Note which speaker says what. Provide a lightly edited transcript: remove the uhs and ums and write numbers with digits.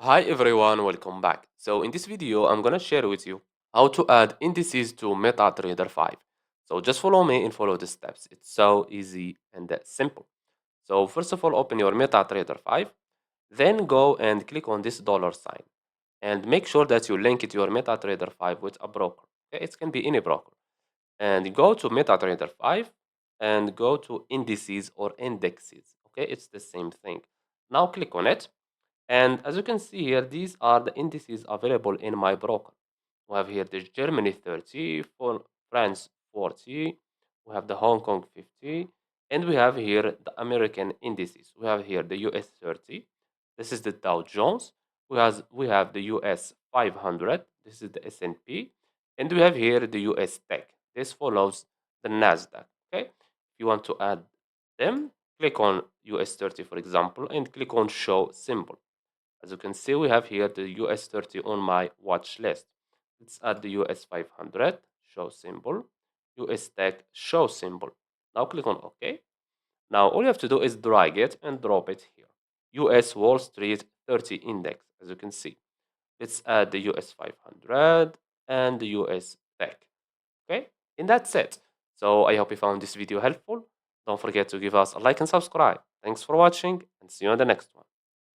Speaker 1: Hi everyone, welcome back. So in this video, I'm gonna share with you how to add indices to MetaTrader 5. So just follow me and follow the steps. It's so easy and simple. So first of all, open your MetaTrader 5, then go and click on this dollar sign and make sure that you link it to your MetaTrader 5 with a broker. Okay, it can be any broker. And go to MetaTrader 5 and go to indices or indexes. Okay, it's the same thing. Now click on it. And as you can see here, these are the indices available in my broker. We have here the Germany 30, for France 40, we have the Hong Kong 50, and we have here the American indices. We have here the US 30. This is the Dow Jones. We have the US 500. This is the S&P. And we have here the US Tech. This follows the Nasdaq. Okay. If you want to add them, click on US 30, for example, and click on Show Symbol. As you can see, we have here the US 30 on my watch list. Let's add the US 500, show symbol, US Tech, show symbol. Now click on OK. Now all you have to do is drag it and drop it here. US Wall Street 30 index, as you can see. Let's add the US 500 and the US Tech. Okay, and that's it. So I hope you found this video helpful. Don't forget to give us a like and subscribe. Thanks for watching and see you on the next one.